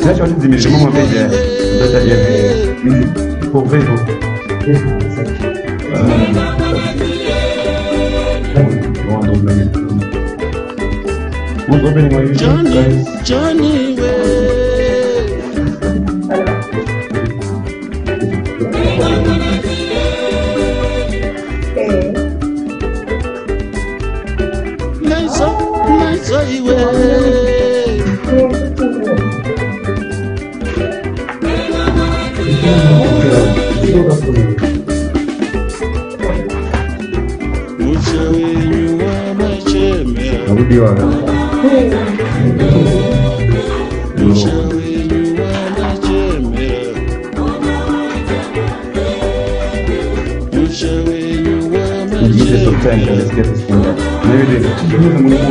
Là, tu vas te dire, je m'en vais bien. Pour vrai, Johnny, let's get this one. Maybe they are you Johnny,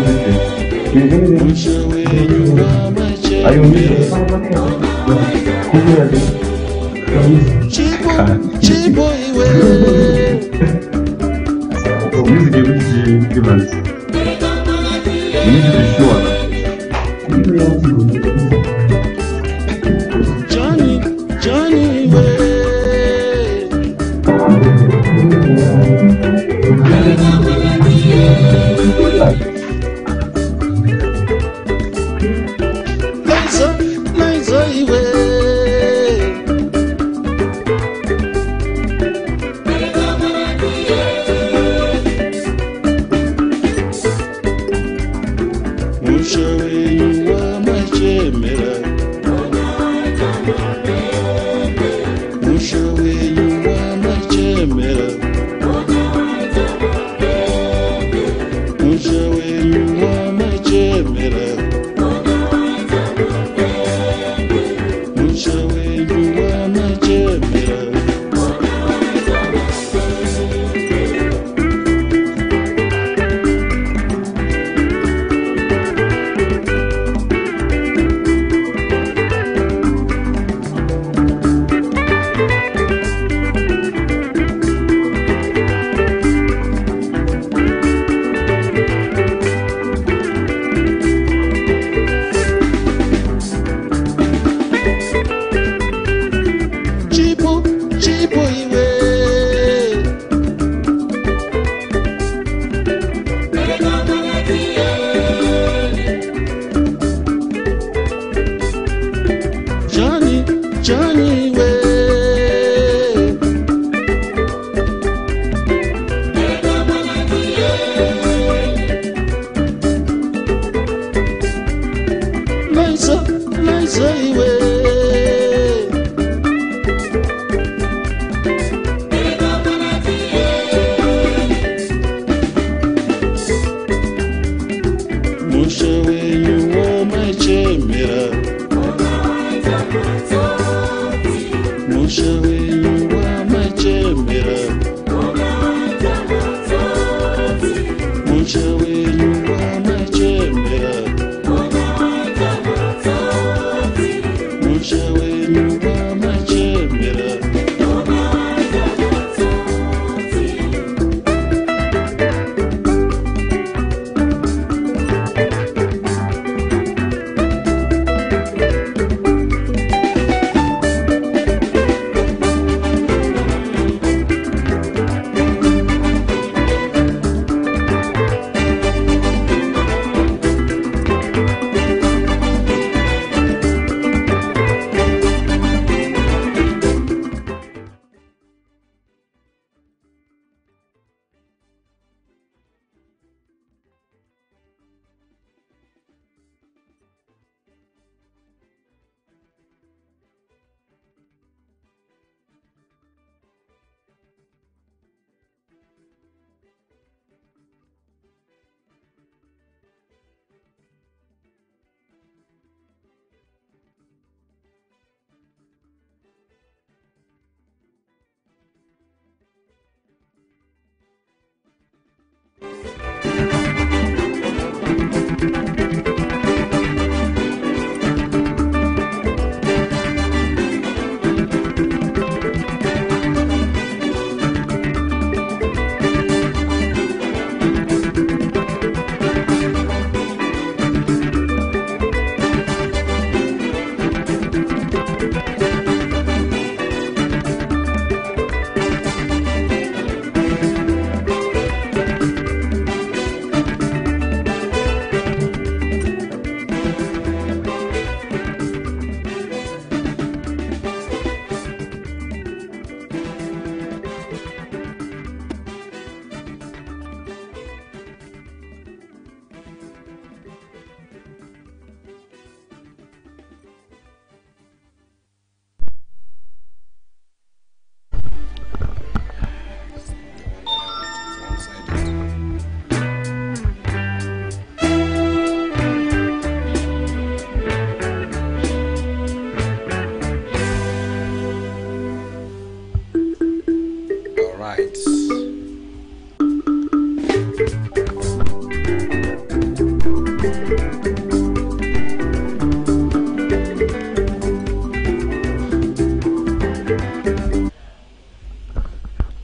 right.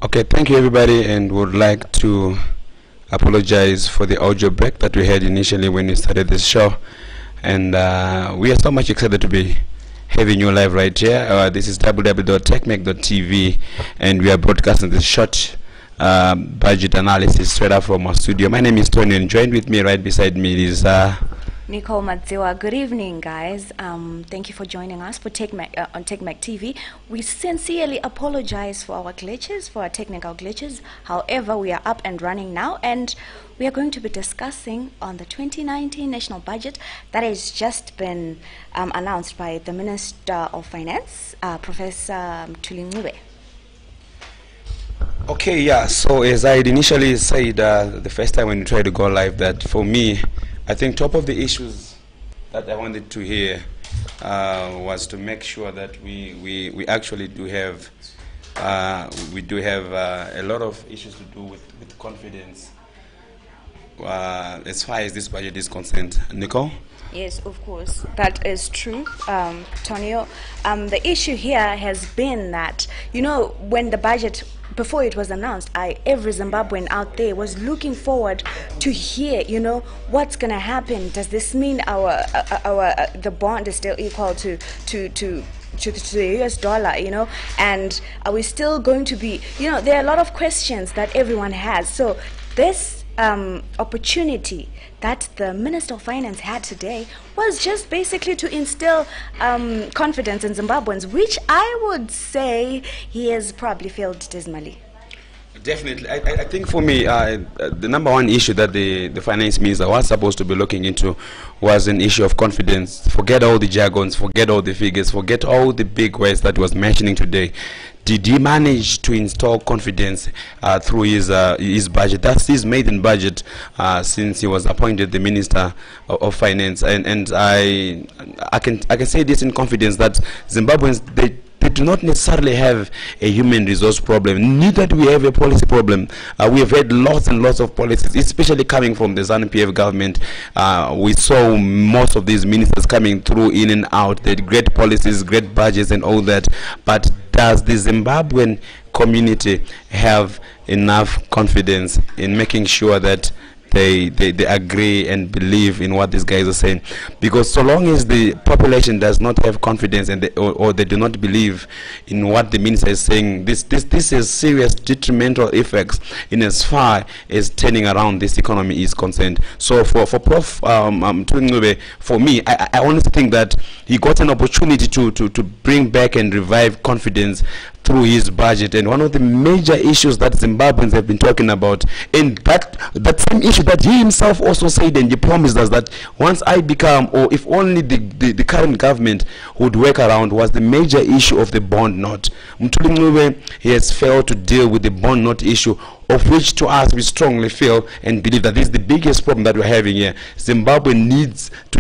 Okay, thank you everybody, and would like to apologize for the audio break that we had initially when we started this show. And we are so much excited to be having you live right here. This is www.techmec.tv, and we are broadcasting this short budget analysis straight up from our studio. My name is Tony, and joined with me right beside me is Nicole Madziwa. Good evening, guys. Thank you for joining us for on TechMec TV. We sincerely apologize for our glitches, for our technical glitches. However, we are up and running now, and we are going to be discussing on the 2019 national budget that has just been announced by the Minister of Finance, Professor Mthuli. Okay, yeah, so as I had initially said the first time when we tried to go live, that for me, I think top of the issues that I wanted to hear was to make sure that we actually do have a lot of issues to do with confidence as far as this budget is concerned. Nicole? Yes, of course, that is true, Tonio. The issue here has been that, you know, when the budget, before it was announced, every Zimbabwean out there was looking forward to hear, you know, what's going to happen. Does this mean the bond is still equal to the US dollar, you know, and are we still going to be, you know, there are a lot of questions that everyone has. So this opportunity that the Minister of Finance had today was just basically to instill confidence in Zimbabweans, which I would say he has probably failed dismally. Definitely. I think for me, the number one issue that the finance minister was supposed to be looking into was an issue of confidence. Forget all the jargons, forget all the figures, forget all the big words that was mentioning today. Did he manage to install confidence through his budget? That's his maiden budget since he was appointed the Minister of Finance. And I can say this in confidence that Zimbabweans, they do not necessarily have a human resource problem, neither do we have a policy problem. We have had lots and lots of policies, especially coming from the ZANU-PF government. We saw most of these ministers coming through in and out. They had great policies, great budgets and all that. But does the Zimbabwean community have enough confidence in making sure that they agree and believe in what these guys are saying? Because so long as the population does not have confidence and or they do not believe in what the minister is saying, this has serious detrimental effects in as far as turning around this economy is concerned. So for Prof. Mthuli, for me, I honestly think that he got an opportunity to bring back and revive confidence through his budget. And one of the major issues that Zimbabweans have been talking about, and that same issue that he himself also said, and he promised us that once I become, or if only the current government would work around, was the major issue of the bond note. Mthuli, he has failed to deal with the bond note issue, of which to us we strongly feel and believe that this is the biggest problem that we're having here. Zimbabwe needs to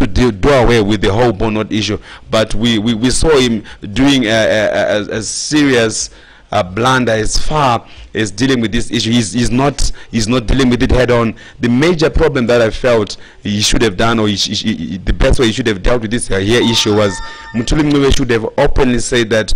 do away with the whole bond note issue, but we saw him doing a serious blunder as far as dealing with this issue. He's not dealing with it head on. The major problem that I felt he should have done, or the best way he should have dealt with this here issue, was Mthuli should have openly said that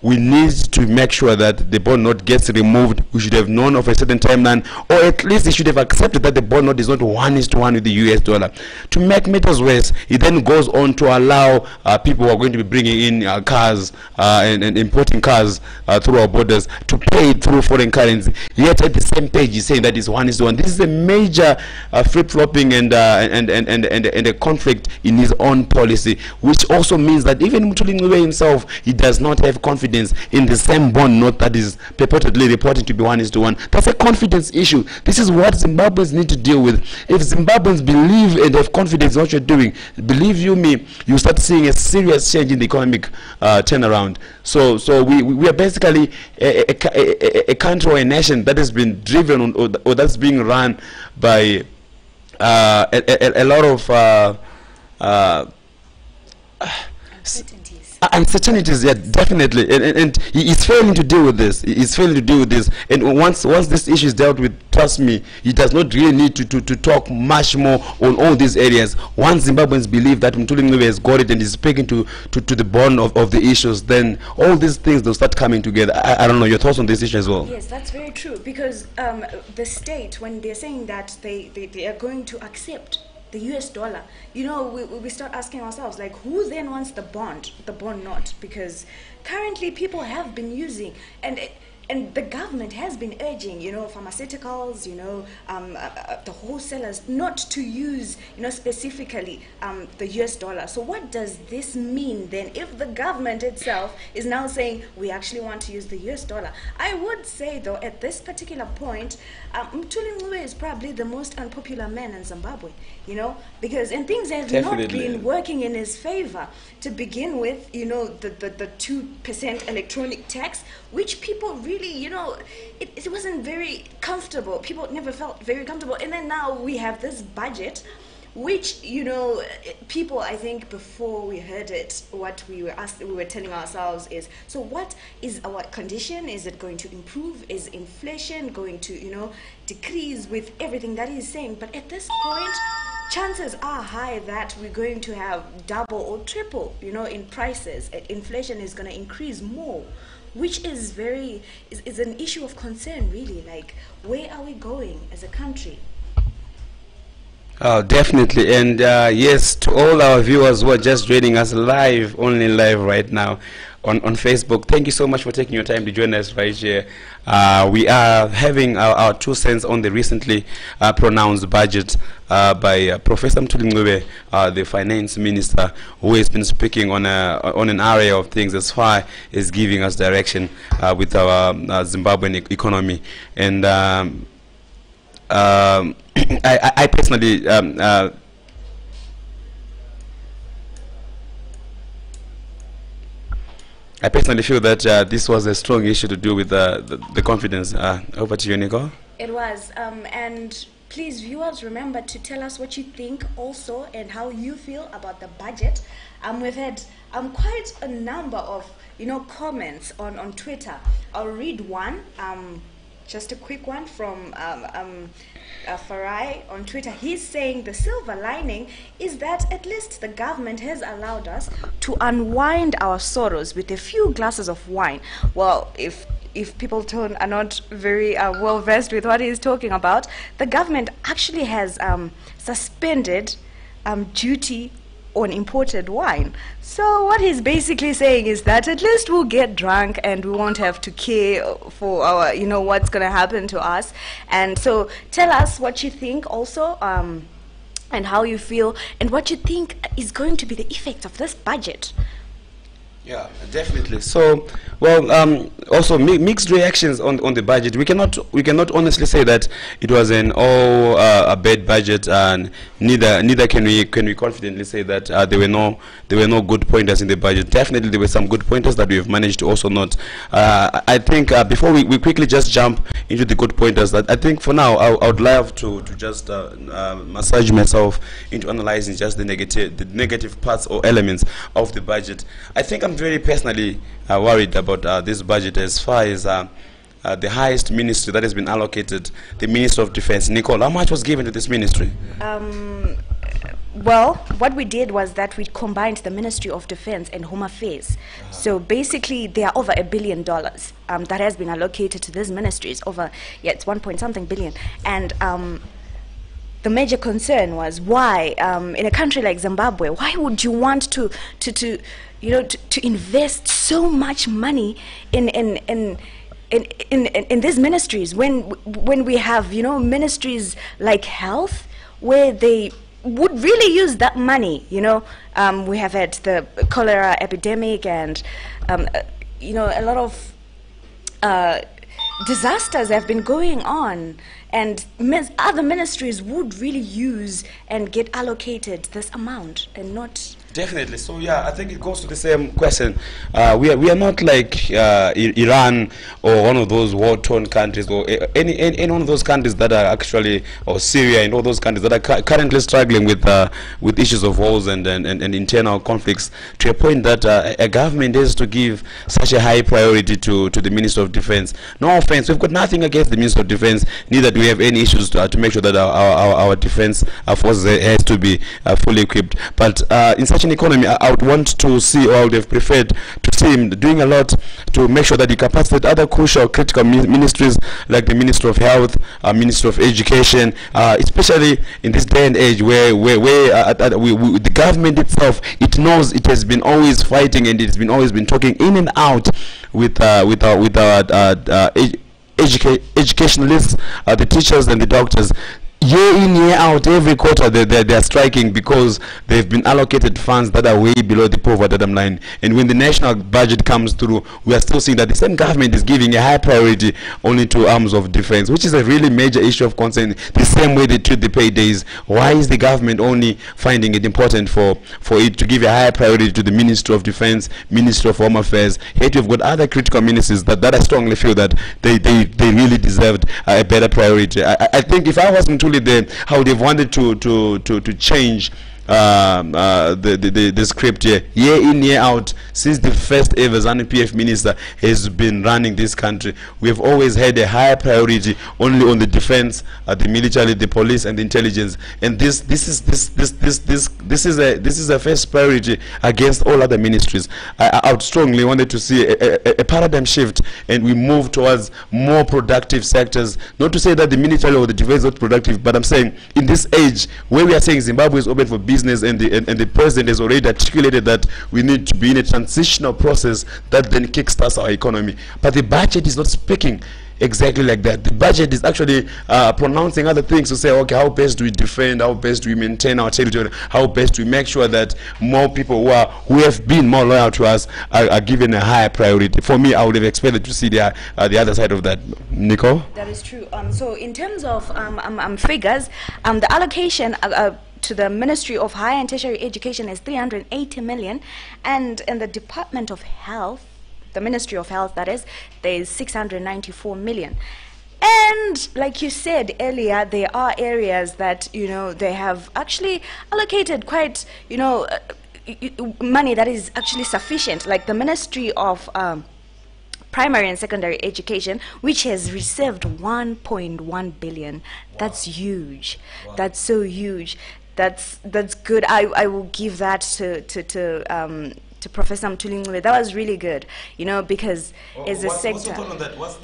we need to make sure that the bond note gets removed. We should have known of a certain timeline, or at least he should have accepted that the bond note is not 1:1 with the US dollar. To make matters worse, he then goes on to allow people who are going to be bringing in cars and importing cars through our borders to pay through foreign currency. Yet at the same page he's saying that it's 1:1. This is a major flip-flopping and a conflict in his own policy, which also means that even Mthuli himself, he does not have confidence in the same bond note that is purportedly reported to be 1:1. That's a confidence issue. This is what Zimbabweans need to deal with. If Zimbabweans believe and have confidence in what you're doing, believe you me, you start seeing a serious change in the economic turnaround. So we are basically a country or a nation that has been driven on, or that's being run by a lot of Uncertainties, yeah, definitely, and he is failing to deal with this. He is failing to deal with this, and once this issue is dealt with, trust me, he does not really need to talk much more on all these areas. Once Zimbabweans believe that Mthuli Ncube has got it and is speaking to the bone of the issues, then all these things will start coming together. I don't know your thoughts on this issue as well. Yes, that's very true, because the state, when they're saying that they are going to accept the US dollar, you know, we start asking ourselves, like, who then wants the bond note? Because currently people have been using, and the government has been urging, you know, pharmaceuticals, you know, the wholesalers not to use, you know, specifically the US dollar. So what does this mean then, if the government itself is now saying we actually want to use the US dollar? I would say, though, at this particular point, Mthuli Ncube is probably the most unpopular man in Zimbabwe, you know, because things have not been working in his favor. To begin with, you know, the 2% electronic tax, which people really, you know, it wasn't very comfortable. People never felt very comfortable. And then now we have this budget, which, you know, people, I think, before we heard it, what we were telling ourselves is, so what is our condition? Is it going to improve? Is inflation going to, you know, decrease with everything that he's saying? But at this point, chances are high that we're going to have double or triple, you know, in prices. Inflation is going to increase more, which is is an issue of concern, really. Like, where are we going as a country? Oh, definitely. And yes, to all our viewers who are just joining us live, only live right now on Facebook, thank you so much for taking your time to join us right here. We are having our 2 cents on the recently pronounced budget by Professor Mthuli Ncube, the finance minister, who has been speaking on an array of things as far as giving us direction with our Zimbabwean economy. And I personally feel that this was a strong issue to do with the confidence. Over to you, Nicole. It was, and please, viewers, remember to tell us what you think also and how you feel about the budget. We've had quite a number of, you know, comments on Twitter. I'll read one. Just a quick one from Farai on Twitter. He's saying the silver lining is that at least the government has allowed us to unwind our sorrows with a few glasses of wine. Well, if people are not very well versed with what he's talking about, the government actually has suspended duty on imported wine. So what he's basically saying is that at least we'll get drunk and we won't have to care for our, you know, what's going to happen to us. And so tell us what you think also, and how you feel, and what you think is going to be the effect of this budget. Yeah, definitely. So, well, also mixed reactions on the budget. We cannot honestly say that it was a bad budget, and neither can we confidently say that there were no good pointers in the budget. Definitely, there were some good pointers that we have managed to also note. I think before we quickly just jump into the good pointers, that I think for now I would love to just massage myself into analyzing just the negative parts or elements of the budget. I think I'm very personally worried about this budget as far as the highest ministry that has been allocated, the Minister of Defense. Nicole, how much was given to this ministry? Well, what we did was that we combined the Ministry of Defense and Home Affairs. So basically, there are over $1 billion that has been allocated to these ministries. It's 1 billion. And the major concern was why, in a country like Zimbabwe, why would you want to invest so much money in these ministries when we have, you know, ministries like health, where they would really use that money. You know, we have had the cholera epidemic, and you know, a lot of disasters have been going on, and other ministries would really use and get allocated this amount and not. Definitely. So yeah, I think it goes to the same question. We are not like Iran or one of those war-torn countries, or any one of those countries that are actually, or Syria and all those countries that are currently struggling with issues of wars and internal conflicts, to a point that a government has to give such a high priority to the Minister of Defense. No offense, we've got nothing against the Minister of Defense. Neither do we have any issues to make sure that our defense forces has to be fully equipped. But in such an economy, I would want to see, or I would have preferred to see him doing a lot to make sure that he capacitates other crucial, critical ministries like the Minister of Health, Minister of Education, especially in this day and age where the government itself, it knows it has been always fighting and it's been always been talking in and out with our educationalists, the teachers and the doctors. Year in, year out, every quarter they're striking because they've been allocated funds that are way below the poverty line. And when the national budget comes through, we are still seeing that the same government is giving a high priority only to arms of defense, which is a really major issue of concern. The same way they treat the paydays. Why is the government only finding it important for it to give a higher priority to the Ministry of Defense, Ministry of Home Affairs? Yet we've got other critical ministries that I strongly feel that they really deserved a better priority. I think if I wasn't truly there, I would have wanted to change the script here. Year in, year out, since the first ever ZANU-PF minister has been running this country, we have always had a higher priority only on the defense, the military, the police, and the intelligence. And this is a first priority against all other ministries. I would strongly wanted to see a paradigm shift, and we move towards more productive sectors. Not to say that the military or the defense is not productive, but I'm saying in this age where we are saying Zimbabwe is open for business, and the president has already articulated that we need to be in a transitional process that then kickstarts our economy. But the budget is not speaking exactly like that. The budget is actually pronouncing other things to say, okay, how best do we defend, how best do we maintain our territory, how best do we make sure that more people who have been more loyal to us are given a higher priority. For me, I would have expected to see the other side of that. Nicole? That is true. So in terms of figures, the allocation to the Ministry of Higher and Tertiary Education is 380 million, and in the Department of Health, the Ministry of Health, that is, there is 694 million. And like you said earlier, there are areas that, they have actually allocated quite, money that is actually sufficient, like the Ministry of Primary and Secondary Education, which has received 1.1 billion. That's huge. Wow. That's so huge. That's good. I will give that to Professor Mtulingwe. That was really good, because as a sector. What's your thought on that? What's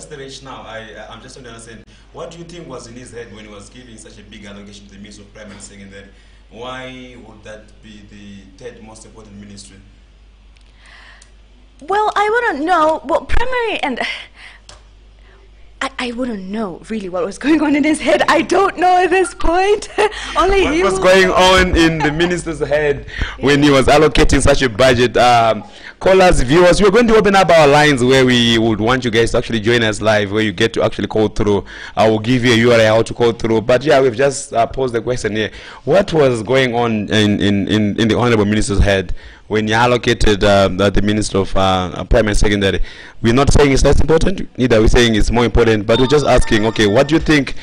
the rationale? I'm just trying to understand. What do you think was in his head when he was giving such a big allocation to the Ministry of Primary and Secondary? Why would that be the third most important ministry? Well, I wouldn't know. Well, primary and I wouldn't know really what was going on in his head. I don't know at this point. Only what was going on in the minister's head when he was allocating such a budget? Callers, viewers, we're going to open up our lines where we would want you guys to actually join us live, where you get to actually call through. I will give you a URL how to call through. But yeah, we've just posed the question here. What was going on in the Honorable Minister's head when you allocated the Minister of Primary and Secondary? We're not saying it's less important, neither we're saying it's more important, but we're just asking, okay, what do you think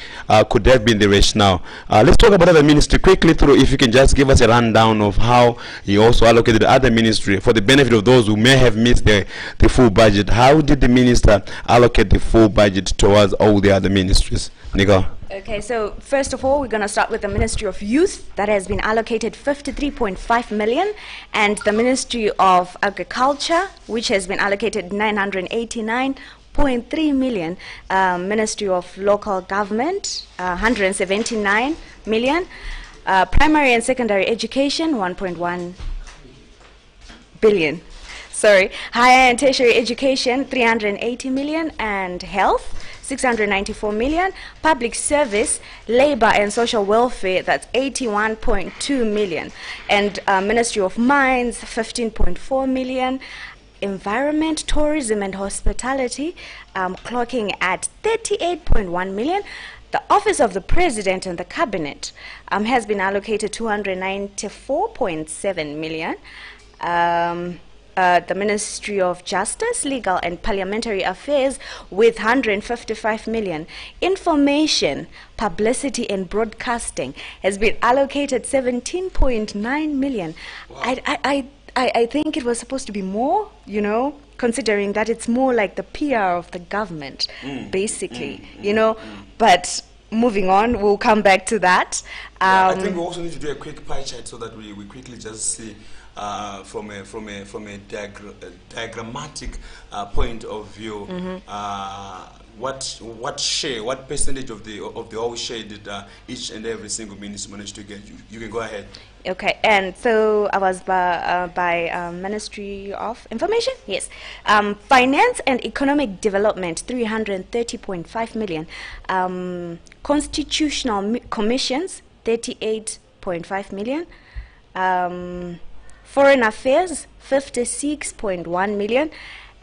could have been the rationale? Let's talk about other ministry quickly through, if you can just give us a rundown of how he also allocated the other ministry for the benefit of those who may have missed the full budget. How did the minister allocate the full budget towards all the other ministries? Nico? Okay, so first of all, we're going to start with the Ministry of Youth. That has been allocated 53.5 million, and the Ministry of Agriculture, which has been allocated 989.3 million. Ministry of Local Government, 179 million. Primary and Secondary Education, 1.1 billion. Sorry. Higher and Tertiary Education, 380 million, and Health, 694 million. Public Service, Labor and Social Welfare, that's 81.2 million. And Ministry of Mines, 15.4 million. Environment, Tourism and Hospitality, clocking at 38.1 million. The Office of the President and the Cabinet has been allocated 294.7 million. The Ministry of Justice, Legal and Parliamentary Affairs with 155 million. Information, Publicity and Broadcasting has been allocated 17.9 million. Wow. I think it was supposed to be more, you know, considering that it's more like the PR of the government, basically, you know. But moving on, we'll come back to that. I think we also need to do a quick pie chart so that we quickly just see from a diagrammatic point of view what percentage of the whole share did each and every single minister manage to get. You can go ahead. Okay, and so I was by Ministry of Information, yes. Finance and Economic Development, 330.5 million. Constitutional Commissions, 38.5 million. Foreign Affairs, 56.1 million.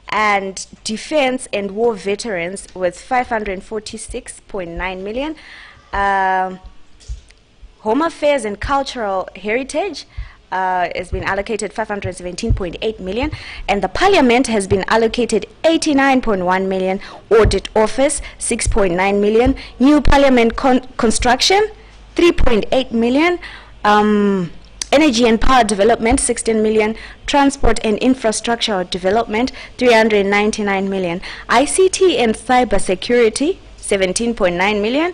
And Defense and War Veterans with 546.9 million. Home Affairs and Cultural Heritage has been allocated 517.8 million, and the Parliament has been allocated 89.1 million. Audit Office 6.9 million. New Parliament construction 3.8 million. Energy and Power Development 16 million. Transport and Infrastructure Development 399 million. ICT and Cyber Security 17.9 million.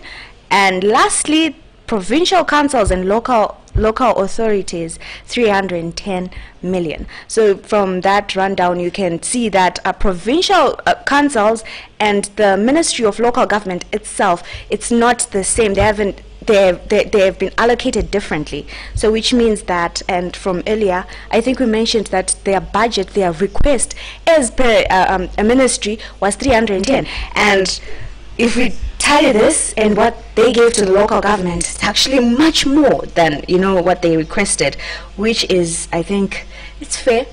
And lastly, provincial councils and local authorities 310 million. So from that rundown you can see that provincial councils and the Ministry of Local Government itself, it's not the same. They have been allocated differently. So which means that, and from earlier I think we mentioned that their budget, their request as per a ministry was 310, and if we tally this and what they gave to the local government, it's actually much more than, you know, what they requested, which is, I think, it's fair.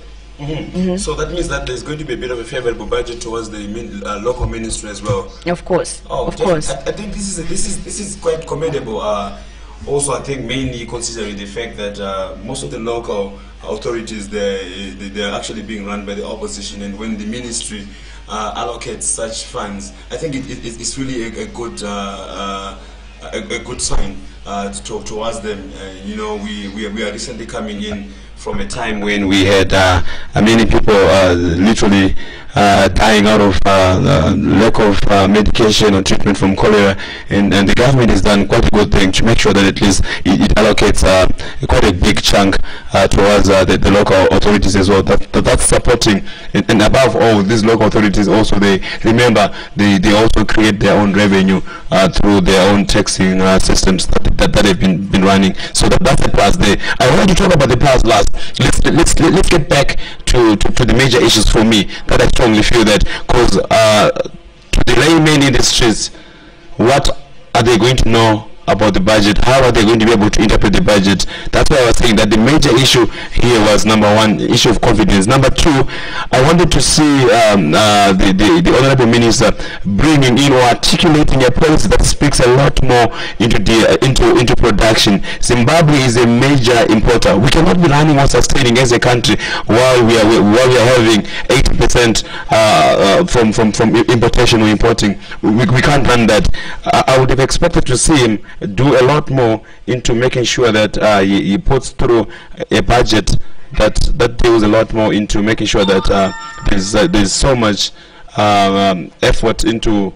So that means that there's going to be a bit of a favorable budget towards the local ministry as well. Of course, of course. I think this is quite commendable. Also, I think mainly considering the fact that most of the local authorities they're actually being run by the opposition, and when the ministry allocates such funds, I think it's really a good sign towards them. You know, we are recently coming in from a time when we had many people literally dying out of lack of medication or treatment from cholera, and the government has done quite a good thing to make sure that at least it allocates quite a big chunk towards the local authorities as well. That's supporting, and above all, these local authorities also, they remember they also create their own revenue through their own taxing systems that they've been running. So that's the plus there. I wanted to talk about the plus last. Let's get back to the major issues for me that I strongly feel that, because to the layman in the streets, what are they going to know about the budget? How are they going to be able to interpret the budget? That's why I was saying that the major issue here was, number one, issue of confidence. Number two, I wanted to see the honorable minister bringing in or articulating a policy that speaks a lot more into production. Zimbabwe is a major importer. We cannot be running or sustaining as a country while we are having 80% from importation or importing. We can't run that. I would have expected to see him do a lot more into making sure that he puts through a budget that deals a lot more into making sure that there's so much effort into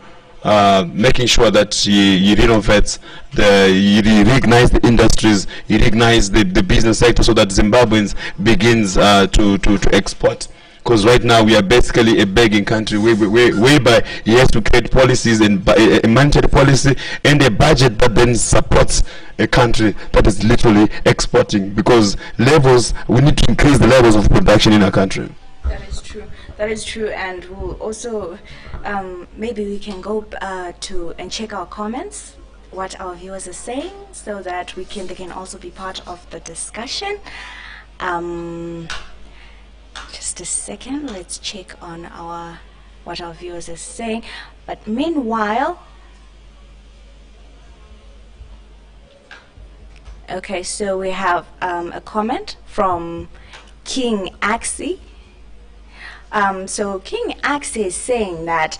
making sure that he renovates, he reignites the industries, he reignites the business sector, so that Zimbabweans begins to export. Because right now we are basically a begging country, whereby he has to create policies and a monetary policy and a budget that then supports a country that is literally exporting. Because we need to increase the levels of production in our country. That is true. That is true, and we'll also maybe we can go and check our comments, what our viewers are saying, so that they can also be part of the discussion. Just a second, let's check on what our viewers are saying. But meanwhile, Okay, so we have a comment from King Axie. So King Axie is saying that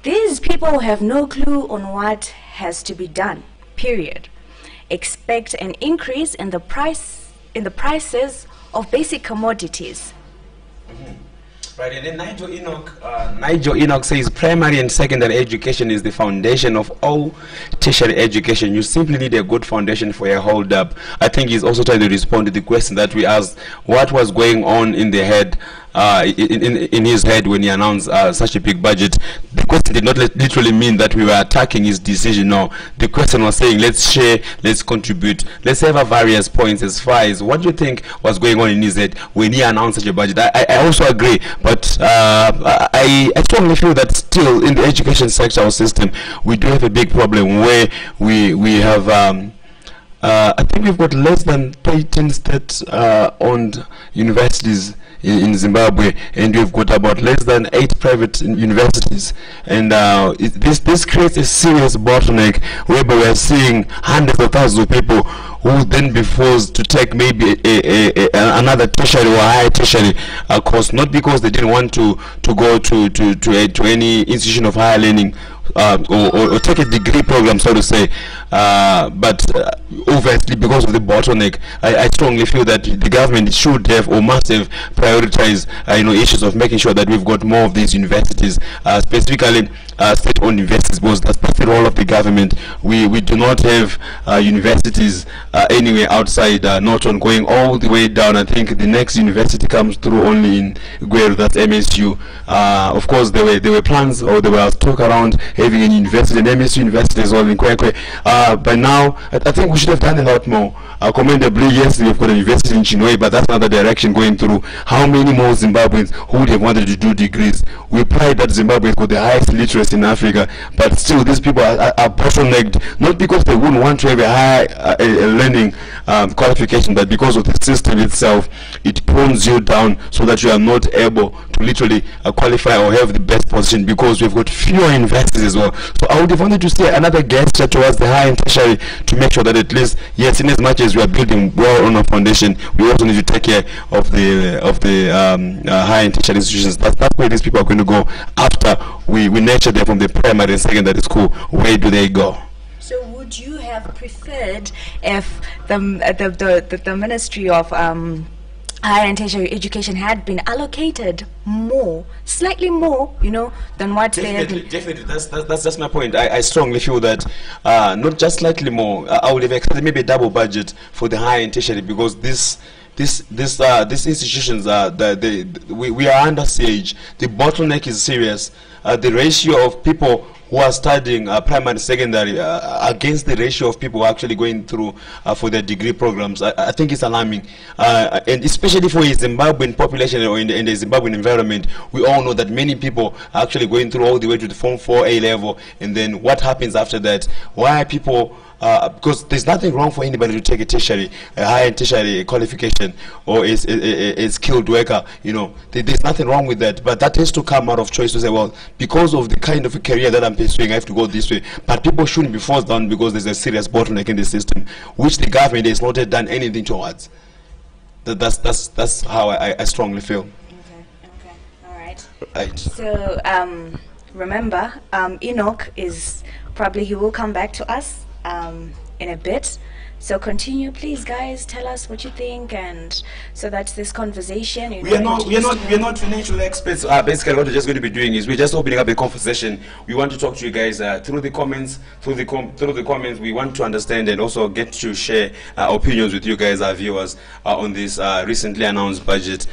these people have no clue on what has to be done, period. Expect an increase in the prices of basic commodities. Right, and then Nigel Enoch says primary and secondary education is the foundation of all tertiary education. You simply need a good foundation for a hold up. I think he's also trying to respond to the question that we asked, what was going on in the head, in his head when he announced such a big budget. The question did not literally mean that we were attacking his decision. No, the question was saying, let's share, let's contribute, let's have our various points as far as what do you think was going on in his head when he announced such a budget. I also agree, but I strongly feel that still in the education sector or system we do have a big problem where we have I think we've got less than 13 state-owned universities in Zimbabwe, and we've got about less than 8 private universities, and this creates a serious bottleneck whereby we are seeing hundreds of thousands of people who will then be forced to take maybe another tertiary or higher tertiary course, not because they didn't want to go to any institution of higher learning or take a degree program, so to say, but obviously because of the bottleneck. I strongly feel that the government should have or must have prioritized issues of making sure that we've got more of these universities, specifically state-owned universities, because that's the role of the government. We do not have universities anywhere outside Norton going all the way down. I think the next university comes through only in Gweru, that's MSU. Of course there were plans, or there was talk around having a university, an MSU university as well in Kwekwe. But now I think we should have done a lot more. Commendably, yes, we've got a university in Chinwe, but that's another direction going through. How many more Zimbabweans who would have wanted to do degrees? We pride that Zimbabwe has got the highest literacy in Africa, but still these people are bottlenecked, not because they wouldn't want to have a high learning qualification, but because of the system itself. It prunes you down so that you are not able to literally qualify or have the best position, because we've got fewer universities as well. So I would have wanted to see another gesture towards the high and tertiary to make sure that at least, yes, in as much as we are building well on a foundation, we also need to take care of the high and tertiary institutions. That's where these people are going to go after we nurture them from the primary and secondary school. Where do they go? So would you have preferred if the Ministry of Higher and Tertiary Education had been allocated more, slightly more, than what they have been? Definitely, that's my point. I strongly feel that not just slightly more. I would have expected maybe a double budget for the higher and tertiary, because these institutions we are under siege. The bottleneck is serious. The ratio of people who are studying primary, secondary against the ratio of people who are actually going through for their degree programs, I think it's alarming, and especially for a Zimbabwean population or in the Zimbabwean environment. We all know that many people are actually going through all the way to the Form 4 A level, and then what happens after that? Why are people because there's nothing wrong for anybody to take a tertiary, a higher tertiary qualification, or a skilled worker. There's nothing wrong with that, but that has to come out of choice to say, well, because of the kind of a career that I'm pursuing, I have to go this way. But people shouldn't be forced down because there's a serious bottleneck in the system, which the government has not done anything towards. That's how I strongly feel. Okay, all right. Right. So remember, Enoch is probably, he will come back to us in a bit. So continue, please, guys. Tell us what you think, and so that this conversation. We are not financial experts. Basically, what we're just going to be doing is we're just opening up a conversation. We want to talk to you guys through the comments. Through the comments, we want to understand and also get to share opinions with you guys, our viewers, on this recently announced budget.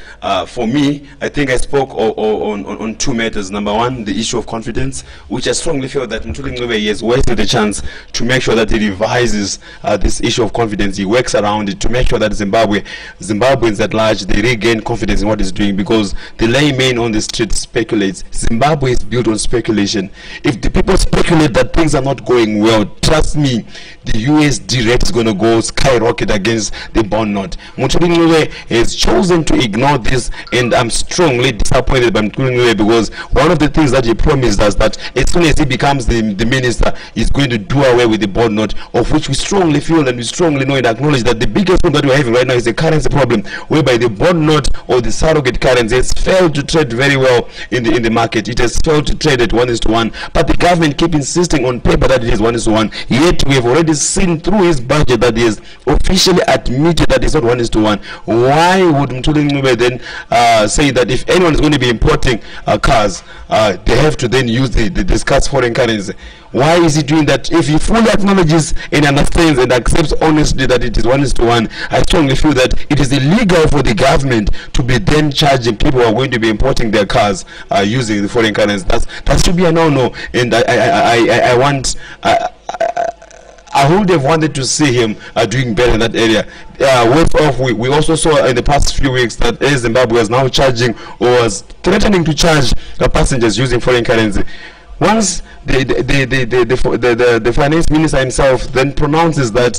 For me, I think I spoke on two matters. Number one, the issue of confidence, which I strongly feel that Mtuli has wasted the chance to make sure that he revises this issue of confidence. He works around it to make sure that Zimbabweans at large, they regain confidence in what he's doing, because the layman on the street speculates. Zimbabwe is built on speculation. If the people speculate that things are not going well, trust me, the USD rate is going to go skyrocket against the bond note. Mutulingwe has chosen to ignore this, and I'm strongly disappointed by Mutulingwe, because one of the things that he promised us that as soon as he becomes the minister, he's going to do away with the bond note, of which we strongly feel and we strongly know and acknowledge that the biggest problem that we're having right now is the currency problem, whereby the bond note or the surrogate currency has failed to trade very well in the market. It has failed to trade at 1:1, but the government keep insisting on paper that it is 1:1, yet we have already seen through his budget that he has officially admitted that it's not 1:1. Why would Mutulingwe then say that if anyone is going to be importing cars, they have to then use the discussed foreign currency? Why is he doing that? If he fully acknowledges and understands and accepts honestly that it is 1:1, I strongly feel that it is illegal for the government to be then charging people who are going to be importing their cars using the foreign currency. That should be a no-no, and I would have wanted to see him doing better in that area. Worse off, we also saw in the past few weeks that Air Zimbabwe is now charging, or was threatening to charge passengers using foreign currency. Once the finance minister himself then pronounces that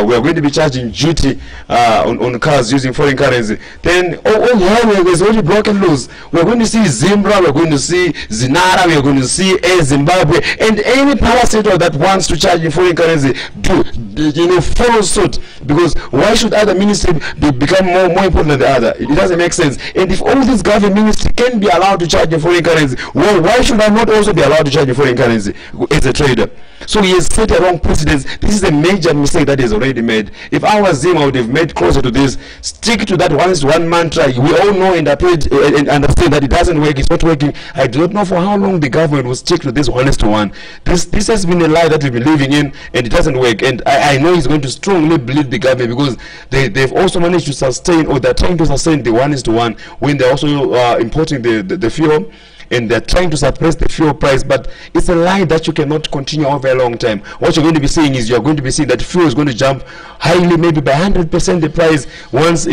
we are going to be charging duty on cars using foreign currency, then all hell is already broken loose. We're going to see Zimbra, we're going to see Zinara, we're going to see Air Zimbabwe, and any power sector that wants to charge in foreign currency follow suit. Because why should other ministry become more important than the other? It doesn't make sense. And if all these government ministries can be allowed to charge in foreign currency, well, why should I not also be allowed to charge in foreign currency as a trader? So he has set a wrong precedence. This is a major mistake that he has already made. If I was him, I would have made closer to this. Stick to that 1:1 mantra. We all know and understand that it doesn't work. It's not working. I do not know for how long the government will stick to this 1:1. This has been a lie that we've been living in, and it doesn't work. And I know he's going to strongly believe the government, because they've also managed to sustain, or they're trying to sustain, the 1:1 when they're also importing the fuel, and they're trying to suppress the fuel price. But it's a lie that you cannot continue over a long time. What you're going to be seeing is, you're going to be seeing that fuel is going to jump highly, maybe by 100% the price once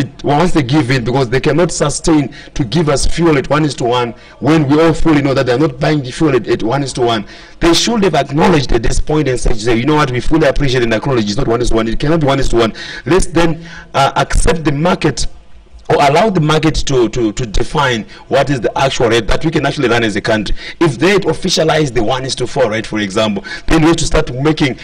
they give in, because they cannot sustain to give us fuel at 1:1 when we all fully know that they're not buying the fuel at 1:1. They should have acknowledged at this point and said, you know what, we fully appreciate and acknowledge it's not 1:1. It cannot be 1:1. Let's then accept the market, or allow the market to define what is the actual rate that we can actually run as a country. If they officialize the 1:4 rate, for example, then we have to start making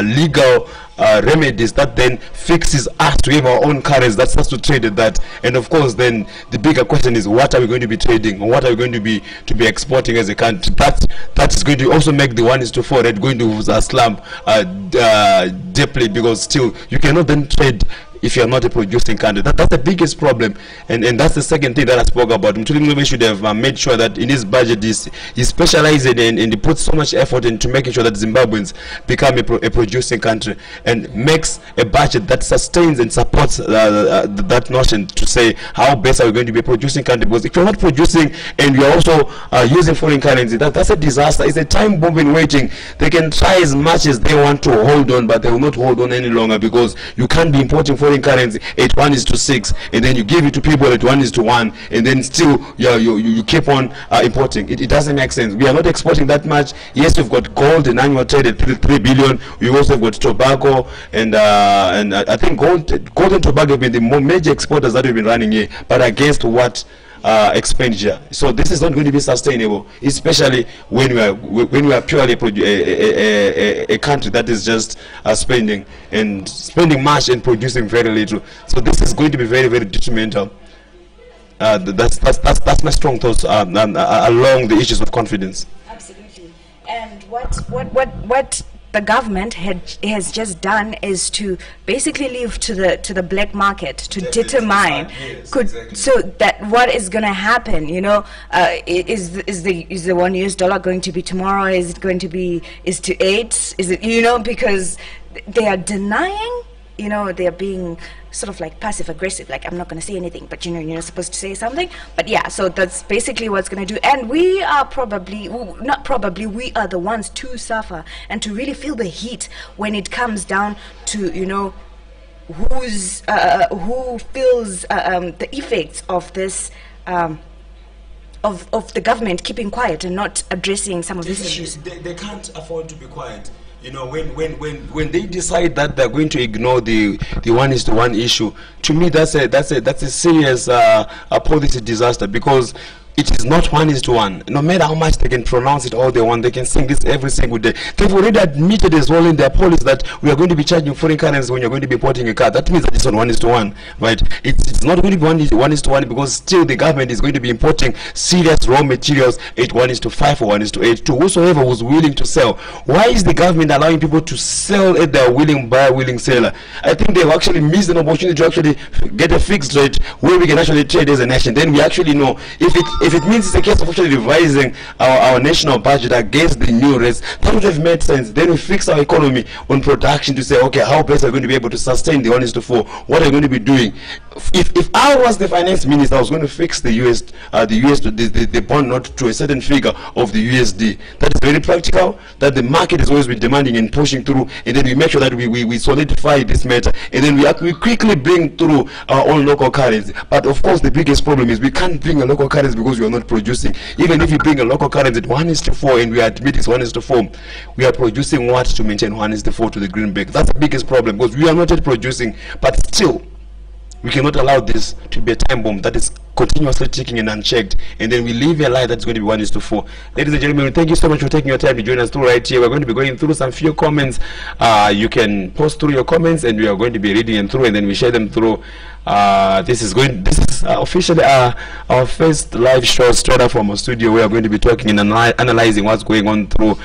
legal remedies that then fixes us to have our own currency that starts to trade at that. And of course, then the bigger question is, what are we going to be trading, or what are we going to be exporting as a country? That is going to also make the 1:4 rate going to slump deeply, because still you cannot then trade if you're not a producing country. That's the biggest problem, and that's the second thing that I spoke about. Mutulingwe should have made sure that in his budget he specializes and he puts so much effort into making sure that Zimbabweans become a producing country, and makes a budget that sustains and supports that notion, to say how best are we going to be a producing country. Because if you're not producing and you're also using foreign currency, that's a disaster. It's a time bomb in waiting. They can try as much as they want to hold on, but they will not hold on any longer, because you can't be importing foreign currency at 1:6, and then you give it to people at 1:1, and then still you keep on importing. It doesn't make sense. We are not exporting that much. Yes, we've got gold and annual trade at 3 billion. We also have got tobacco, and I think gold and tobacco have been the major exporters that we've been running here, but against what expenditure? So this is not going to be sustainable, especially when we are purely a country that is just spending much and producing very little. So this is going to be very, very detrimental. That's my strong thoughts along the issues of confidence. Absolutely. And what the government has just done is to basically leave to the black market to determine so that what is going to happen. Is the $1 going to be tomorrow? Is it going to be to 8? Is it because they are denying. They are being sort of like passive aggressive, like, I'm not going to say anything, but you're not supposed to say something. But yeah, so that's basically what's going to do. And we are we are the ones to suffer and to really feel the heat when it comes down to who feels the effects of this of the government keeping quiet and not addressing some of these issues. They can't afford to be quiet. You know, when they decide that they're going to ignore the 1:1 issue, to me that's a serious policy disaster, because it is not 1:1. No matter how much they can pronounce it all they want, they can sing this every single day. They've already admitted as well in their policy that we are going to be charging foreign currency when you're going to be importing a car. That means that it's on 1:1, right? It's not going to be 1:1 because still the government is going to be importing serious raw materials at 1:5 or 1:8 to whosoever was willing to sell. Why is the government allowing people to sell at their willing buyer, willing seller? I think they've actually missed an opportunity to actually get a fixed rate where we can actually trade as a nation. Then we actually know if it means it's a case of actually revising our national budget against the new rates, that would have made sense. Then we fix our economy on production to say, okay, how best are we going to be able to sustain the 1:4? What are we going to be doing? If I was the finance minister, I was going to fix the bond note to a certain figure of the USD. That is very practical, that the market has always been demanding and pushing through, and then we make sure that we solidify this matter, and then we quickly bring through our own local currency. But of course the biggest problem is we can't bring a local currency because we are not producing. Even if you bring a local currency at 1:4 and we admit it's 1:4, we are producing what to maintain 1:4 to the greenback? That's the biggest problem, because we are not yet producing, but still we cannot allow this to be a time bomb that is continuously ticking and unchecked, and then we live a life that's going to be 1:4. Ladies and gentlemen, thank you so much for taking your time to join us through right here. We're going to be going through some few comments. You can post through your comments, and we are going to be reading them through, and then we share them through. This is officially our first live show straight up from our studio. We are going to be talking and analyzing what's going on through.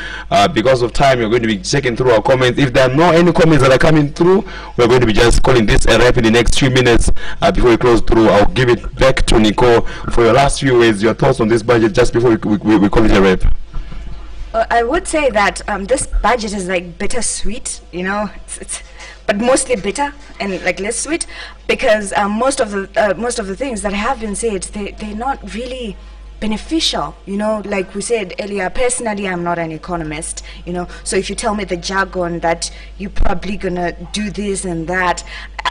Because of time, we're going to be checking through our comments. If there are no any comments that are coming through, we're going to be just calling this a wrap in the next few minutes. Before we close through, I'll give it back to Nicole for your last few words, your thoughts on this budget, just before we call it a wrap. I would say that this budget is like bittersweet, you know, it's but mostly bitter and like less sweet, because most of the things that have been said, they're not really beneficial, you know. Like we said earlier, personally I'm not an economist, you know, so if you tell me the jargon that you're probably gonna do this and that,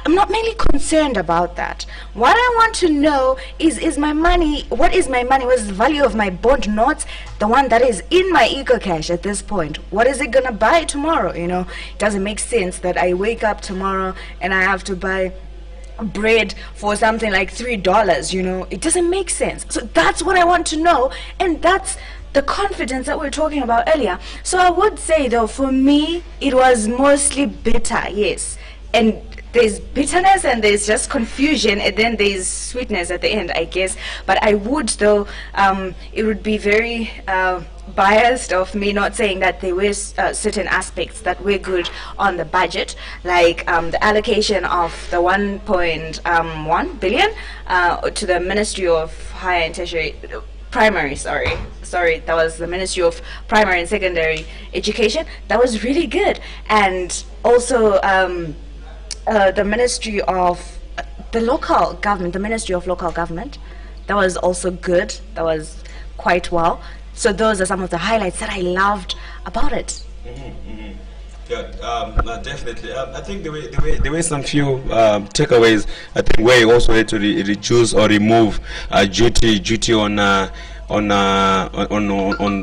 I'm not mainly concerned about that. What I want to know is my money, what is my money, what is the value of my bond notes, the one that is in my EcoCash at this point? What is it gonna buy tomorrow? You know, it doesn't make sense that I wake up tomorrow and I have to buy bread for something like $3, you know. It doesn't make sense. So that's what I want to know, and that's the confidence that we were talking about earlier. So I would say though, for me it was mostly bitter, yes, and there's bitterness and there's just confusion, and then there's sweetness at the end, I guess. But I would though, it would be very biased of me not saying that there were certain aspects that were good on the budget, like the allocation of the 1.1 billion to the Ministry of Higher and Tertiary Primary, sorry, that was the Ministry of Primary and Secondary Education. That was really good. And also the Ministry of the local government, the Ministry of Local Government, that was also good. That was quite well. So those are some of the highlights that I loved about it. Yeah, definitely. I think there were some few takeaways. I think where you also had to reduce or remove duty on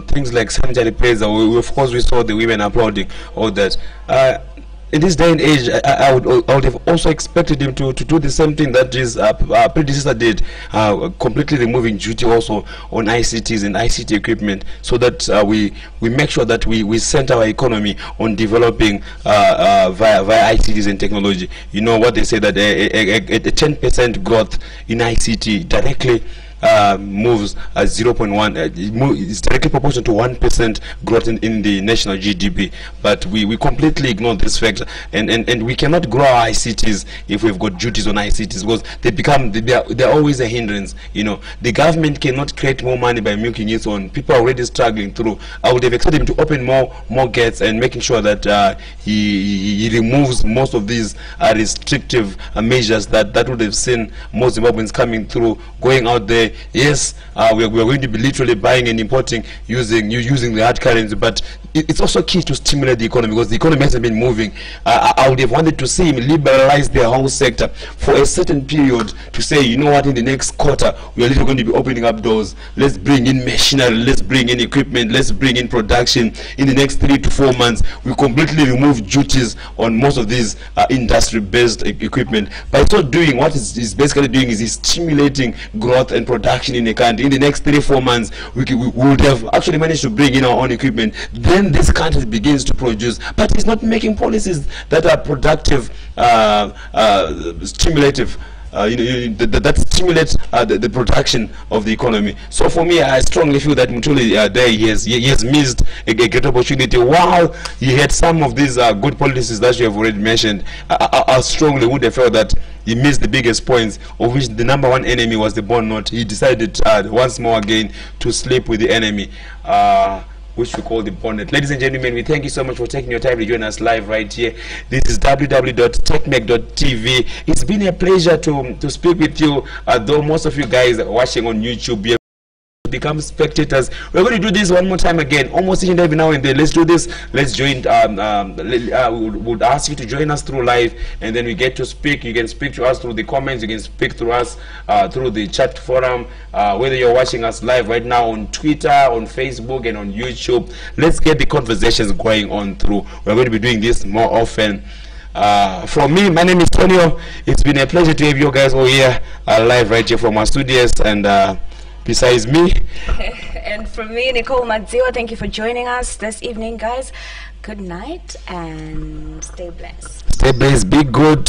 things like sanitary pads. Of course, we saw the women applauding all that. In this day and age, I would have also expected him to do the same thing that his predecessor did, completely removing duty also on ICTs and ICT equipment, so that we make sure that we center our economy on developing via ICTs and technology. You know what they say, that a 10% growth in ICT directly moves 0.1, is directly proportional to 1% growth in the national GDP. But we completely ignore this fact, and we cannot grow our ICTs if we've got duties on ICTs, because they're always a hindrance. You know, the government cannot create more money by milking its own. People are already struggling through. I would have expected him to open more gates and making sure that he removes most of these restrictive measures that would have seen most Zimbabweans coming through, going out there. Yes, we are going to be literally buying and importing using the hard currency, but it's also key to stimulate the economy, because the economy hasn't been moving. I would have wanted to see him liberalize the whole sector for a certain period, to say, you know what, in the next quarter we are literally going to be opening up doors. Let's bring in machinery, let's bring in equipment, let's bring in production. In the next 3 to 4 months, we completely remove duties on most of these industry-based equipment. By so doing, what is basically doing is stimulating growth and production in the country. In the next 3 or 4 months, we would have actually managed to bring in our own equipment. Then this country begins to produce, but it's not making policies that are productive, stimulative. That stimulates the production of the economy. So for me, I strongly feel that Mutuli there he has missed a great opportunity. While he had some of these good policies that you have already mentioned, I strongly would have felt that he missed the biggest points, of which the number one enemy was the bond note. He decided once more again to sleep with the enemy, which we call the bonnet. Ladies and gentlemen, we thank you so much for taking your time to join us live right here. This is www.techmec.tv. It's been a pleasure to speak with you, though most of you guys are watching on YouTube. Become spectators. We're going to do this one more time again, almost each and every now and then. Let's do this. Let's join. We would ask you to join us through live, and then we get to speak. You can speak to us through the comments. You can speak to us through the chat forum. Whether you're watching us live right now on Twitter, on Facebook, and on YouTube, let's get the conversations going on through. We're going to be doing this more often. From me, my name is Tonio. It's been a pleasure to have you guys all here live right here from our studios, and besides me and from me, Nicole Madziwa, thank you for joining us this evening, guys. Good night and stay blessed. Stay blessed, be good,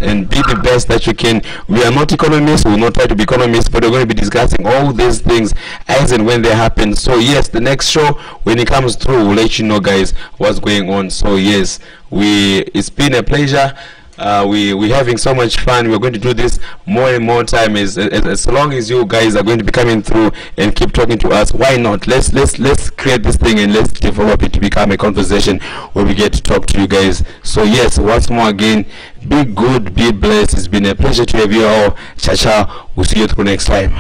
and be the best that you can. We are not economists, we will not try to be economists, but we're going to be discussing all these things as and when they happen. So yes, the next show, when it comes through, we'll let you know, guys, what's going on. So yes, it's been a pleasure. We're having so much fun. We're going to do this more and more time, as long as you guys are going to be coming through and keep talking to us. Why not? Let's create this thing and let's develop it to become a conversation where we get to talk to you guys. So yes, once more again, be good, be blessed. It's been a pleasure to have you all. Ciao, ciao. We'll see you through next time.